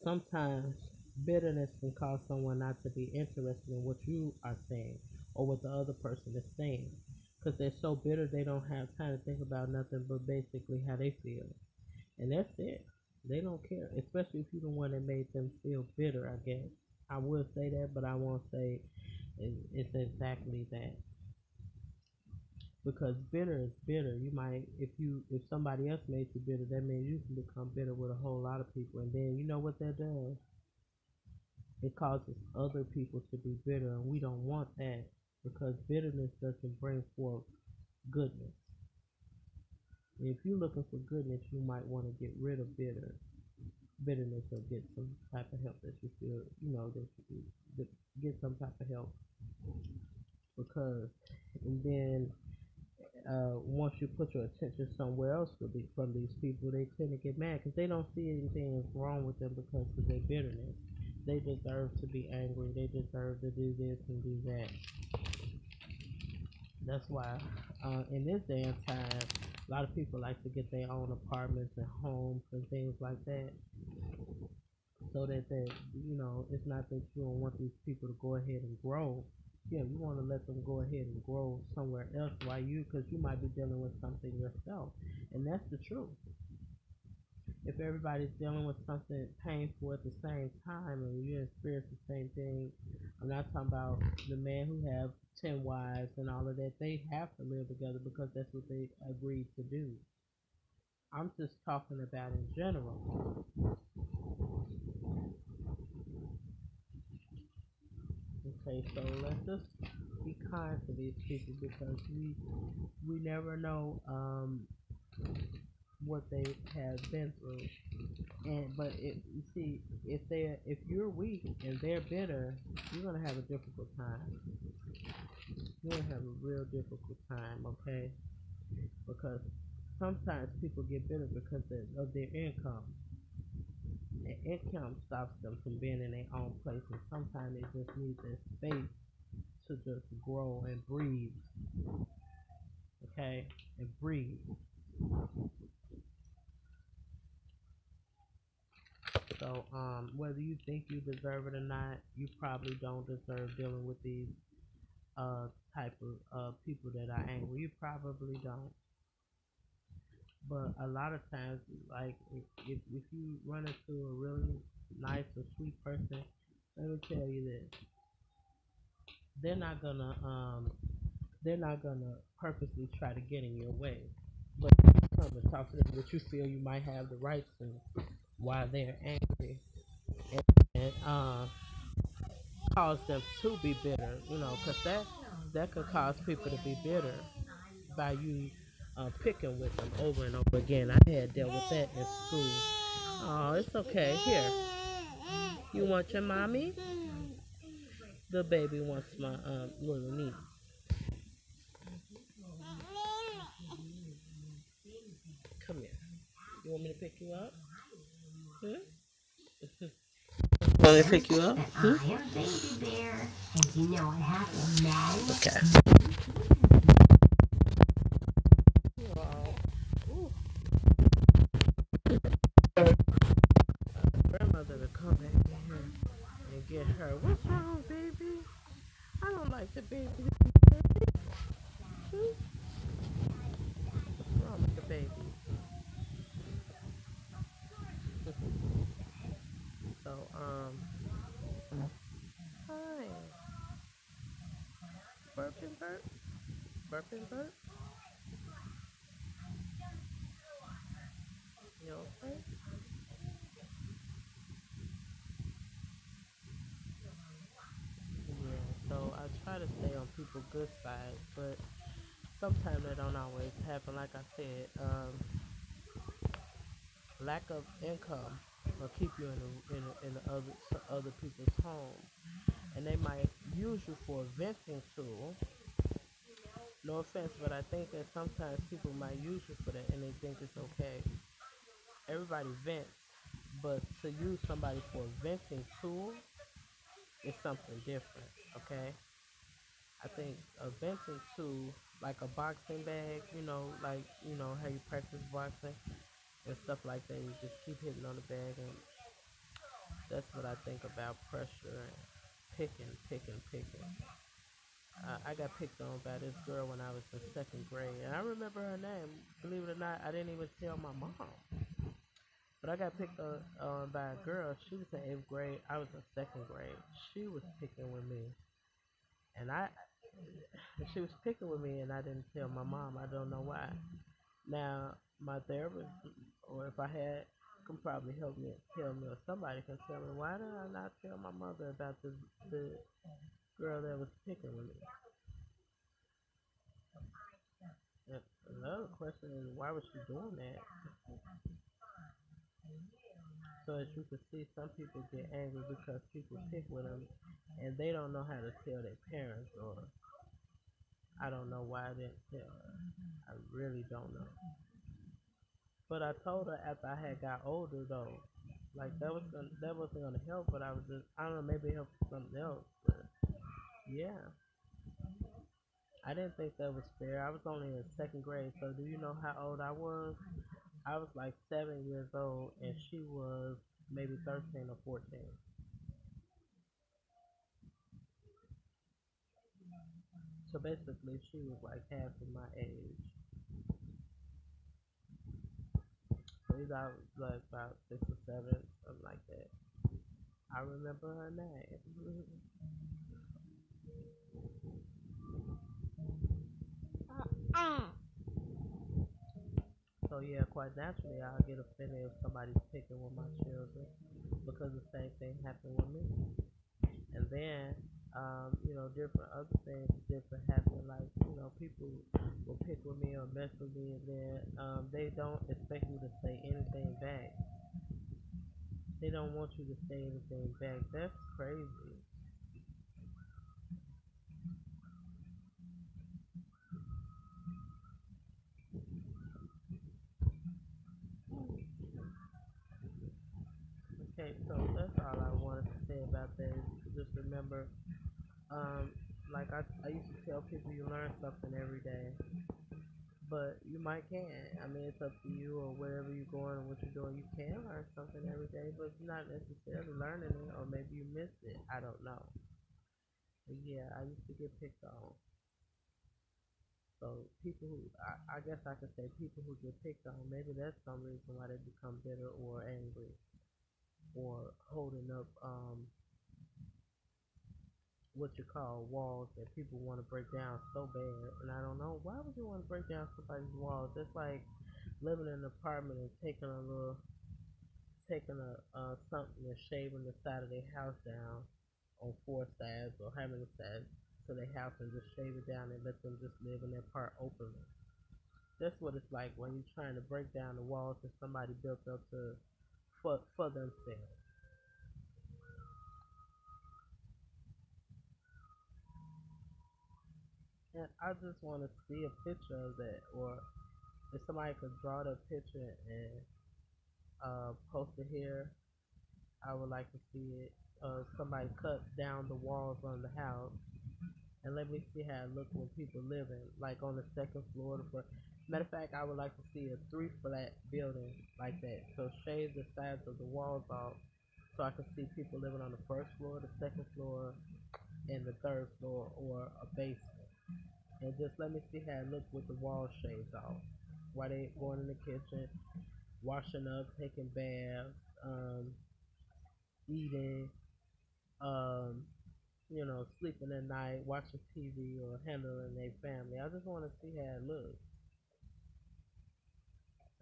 sometimes bitterness can cause someone not to be interested in what you are saying or what the other person is saying. Because they're so bitter, they don't have time to think about nothing but basically how they feel. And that's it. They don't care, especially if you're the one that made them feel bitter, I guess. I will say that, but I won't say it's exactly that. Because bitter is bitter. You might, if somebody else made you bitter, that means you can become bitter with a whole lot of people. And then you know what that does? It causes other people to be bitter, and we don't want that because bitterness doesn't bring forth goodness. If you're looking for goodness, you might want to get rid of bitterness or get some type of help that you feel, that you get some type of help because, and then once you put your attention somewhere else from these people, they tend to get mad because they don't see anything wrong with them because of their bitterness. They deserve to be angry. They deserve to do this and do that. That's why in this day and time, a lot of people like to get their own apartments and homes and things like that, so that it's not that you don't want these people to go ahead and grow. Yeah, you want to let them go ahead and grow somewhere else while because you might be dealing with something yourself, and that's the truth. If everybody's dealing with something painful at the same time and you experience the same thing, I'm not talking about the man who have 10 wives and all of that. They have to live together because that's what they agreed to do. I'm just talking about in general. Okay, so let's just be kind to these people because we never know what they have been through. And but you see, if you're weak and they're bitter, you're gonna have a difficult time. You're gonna have a real difficult time, okay? Because sometimes people get bitter because of their income. Their income stops them from being in their own place, and sometimes they just need that space to just grow and breathe, okay? And breathe. So, whether you think you deserve it or not, you probably don't deserve dealing with these uh type of people that are angry. You probably don't. But a lot of times, like if you run into a really nice or sweet person, let me tell you this: they're not gonna they're not gonna purposely try to get in your way. But if you come and talk to them, that you feel you might have the right to while they're angry, and cause them to be bitter, because that could cause people to be bitter by you picking with them over and over again. I had dealt with that in school. Oh, it's okay. Here, you want your mommy? The baby wants my little niece. Come here. You want me to pick you up? Hmm? Want me to pick you up? Hmm? I am baby bear, and you know I have a man. Okay. Oh, ooh. Grandmother to come back in here and get her. What's wrong, baby? I don't like the baby. Hmm? What's wrong with the baby? So, hi. Burp and burp. Burp and burp. You okay? Yeah, so I try to stay on people's good side, but sometimes that don't always happen. Like I said, lack of income will keep you in the other people's home, and they might use you for a venting tool. No offense, but I think that sometimes people might use you for that, and they think it's okay. Everybody vents, but to use somebody for a venting tool is something different. Okay, I think a venting tool, like a boxing bag, like how you practice boxing and stuff like that. You just keep hitting on the bag, and that's what I think about pressure and picking. I got picked on by this girl when I was in second grade, and I remember her name. Believe it or not, I didn't even tell my mom. But I got picked on by a girl. She was in eighth grade. I was in second grade. She was picking with me, and she was picking with me, and I didn't tell my mom. I don't know why. Now my therapist, or if I had, can probably help me tell me, or somebody can tell me why did I not tell my mother about the girl that was picking with me. And another question is why was she doing that? So as you can see, some people get angry because people pick with them, and they don't know how to tell their parents, or I don't know why I didn't tell her. I really don't know. But I told her after I had got older though, like that wasn't gonna help. But I was just I don't know, maybe it helped something else. But yeah, I didn't think that was fair. I was only in second grade, so do you know how old I was? I was like 7 years old, and she was maybe 13 or 14. So basically, she was like half of my age. So I was like about 6 or 7, something like that. I remember her name. So yeah, quite naturally, I'll get offended if somebody's picking with my children because the same thing happened with me. And then, different other things, different happen. Like, people will pick with me or mess with me, and then they don't expect you to say anything back. They don't want you to say anything back. That's crazy. Okay, so that's all I wanted to say about that. Just remember, um, like I used to tell people, you learn something every day, but you might can't. I mean, it's up to you or wherever you're going or what you're doing. You can learn something every day, but you're not necessarily learning it, or maybe you missed it. I don't know. But yeah, I used to get picked on. So people who, I guess I could say people who get picked on, maybe that's some reason why they become bitter or angry or holding up what you call walls that people want to break down so bad. And I don't know, why would you want to break down somebody's walls? It's like living in an apartment and taking a something and shaving the side of their house down on four sides or how many sides to their house and just shave it down and let them just live in their part openly. That's what it's like when you're trying to break down the walls that somebody built up to for themselves. And I just want to see a picture of that, or if somebody could draw that picture and post it here, I would like to see it. Somebody cut down the walls on the house and let me see how it look when people living, like on the second floor. The first. Matter of fact, I would like to see a three flat building like that. So shave the sides of the walls off, so I can see people living on the first floor, the second floor, and the third floor, or a basement. And just let me see how it looks with the walls shaved off. While they going in the kitchen, washing up, taking baths, eating, um, sleeping at night, watching TV, or handling their family. I just want to see how it looks.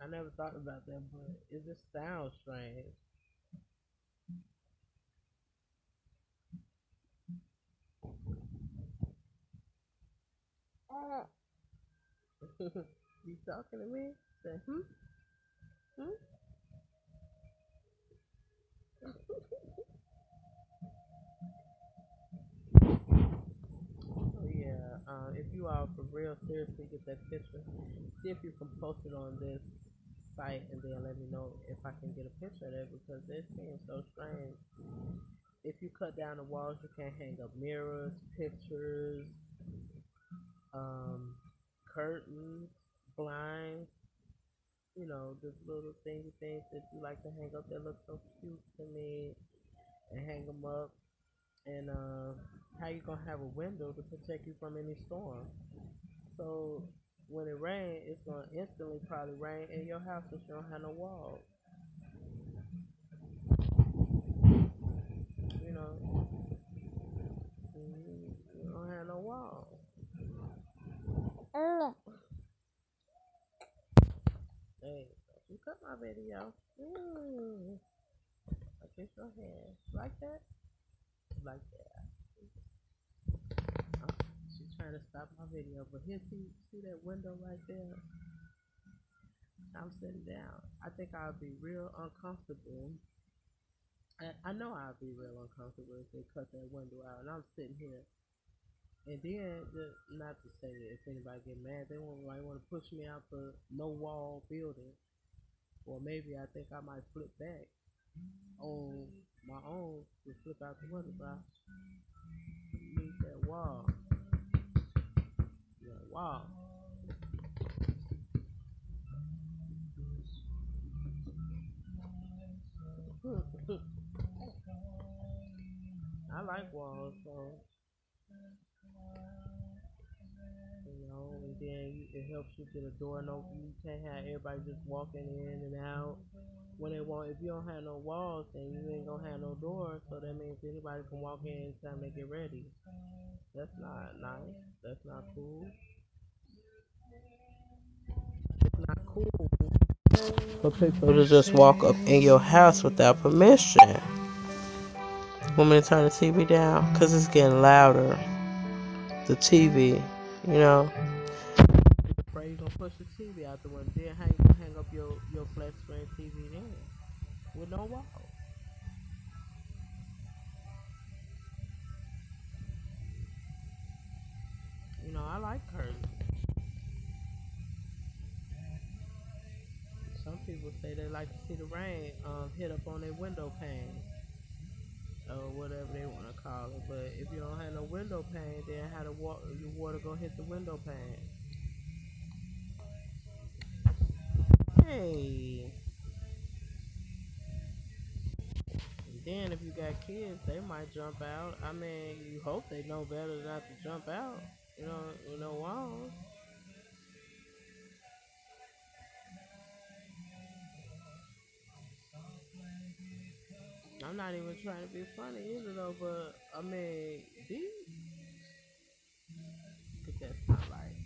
I never thought about that, but it just sounds strange. You talking to me? Say, hmm? Hmm? So yeah, if you all for real seriously get that picture, see if you can post it on this site and then let me know if I can get a picture of that because it seems so strange. If you cut down the walls, you can't hang up mirrors, pictures, um, curtains, blinds, just little thingy things that you like to hang up that look so cute to me and hang them up. And how you gonna have a window to protect you from any storm? So when it rains, it's gonna instantly probably rain in your house if you don't have no walls. You know, you don't have no walls. Hey, you cut my video. I kiss your hand like that, like that. She's trying to stop my video, but here, see that window right there? I'm sitting down. I think I'll be real uncomfortable. I know I'll be real uncomfortable if they cut that window out, and I'm sitting here. And then, not to say that if anybody get mad, they might want to push me out the no wall building, or maybe I think I might flip back on my own to flip out the window. But I need that wall, that wall. I like walls, so and then it helps you get a door and open. You can't have everybody just walking in and out when they want. If you don't have no walls, then you ain't gonna have no doors. So that means anybody can walk in anytime they get ready. That's not nice. That's not cool. It's not cool. for people to just walk up in your house without permission. Want me to turn the TV down? Because it's getting louder. The TV, you know. You're afraid you're going to push the TV out the window. Then how you going to hang up your flat screen TV then? With no wall. You know, I like curtains. Some people say they like to see the rain hit up on their window pane or whatever they want to call it. But if you don't have no window pane, then how the your water gonna hit the window pane? Hey, and then if you got kids, they might jump out. I mean, you hope they know better not to jump out. You know walls. I'm not even trying to be funny either though, but I mean, these, cause that's not right.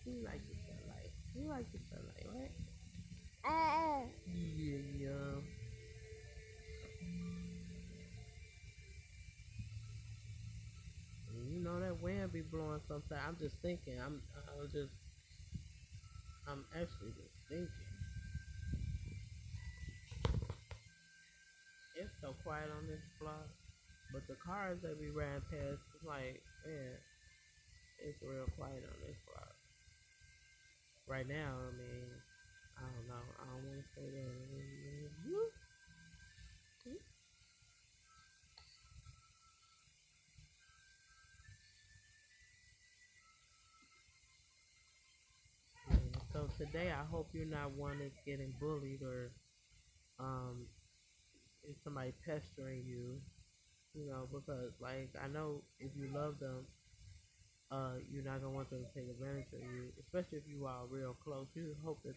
You like the sunlight. You like the sunlight, right? Yeah, yeah. You know that wind be blowing sometimes. I'm just thinking. I'm actually just thinking. It's so quiet on this block, but the cars that we ran past, it's like, man, it's real quiet on this block. Right now, I mean, I don't know. I don't want to say that. Yeah, so today, I hope you're not one that's getting bullied or um, is somebody pestering you. You know, because like I know if you love them, you're not gonna want them to take advantage of you, especially if you are real close. You hope that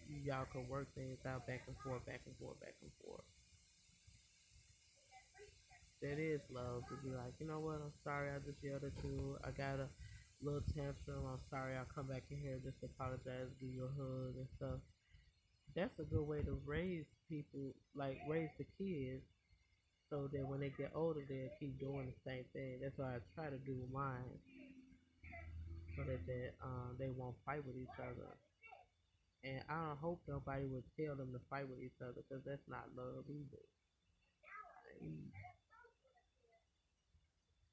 y'all can work things out back and forth, back and forth, back and forth. That is love to be like, you know what? I'm sorry, I just yelled at you. I got a little tantrum. I'm sorry. I'll come back in here just to apologize, give you a hug and stuff. That's a good way to raise people, like raise the kids, so that when they get older, they'll keep doing the same thing. That's why I try to do mine, so that they won't fight with each other. And I don't hope nobody would tell them to fight with each other because that's not love either. And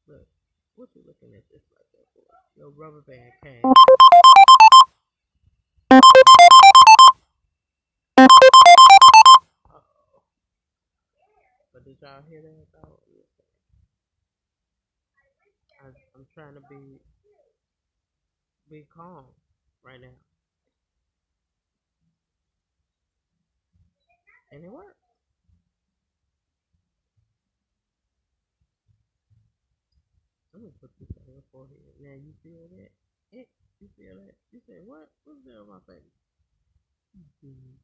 look, what you looking at this like that for? Your rubber band came. Uh-oh. But did y'all hear that? Oh, I'm trying to be calm right now, and it worked. I'm gonna put this on your forehead. Now you feel that? Eh, you feel that? You say what? What's there on my face? Mm-hmm.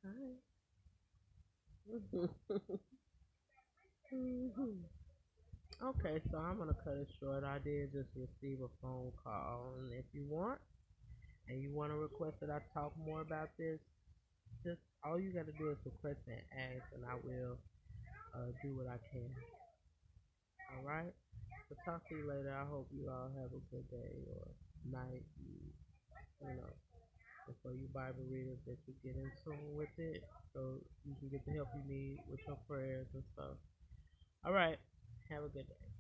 Hi. Mhm. Okay, so I'm gonna cut it short. I did just receive a phone call, and if you want, and you want to request that I talk more about this, just all you got to do is request and ask, and I will do what I can. All right. So talk to you later. I hope you all have a good day or night. You know, before you Bible readers that you get in tune with it, so you can get the help you need with your prayers and stuff. All right. Have a good day.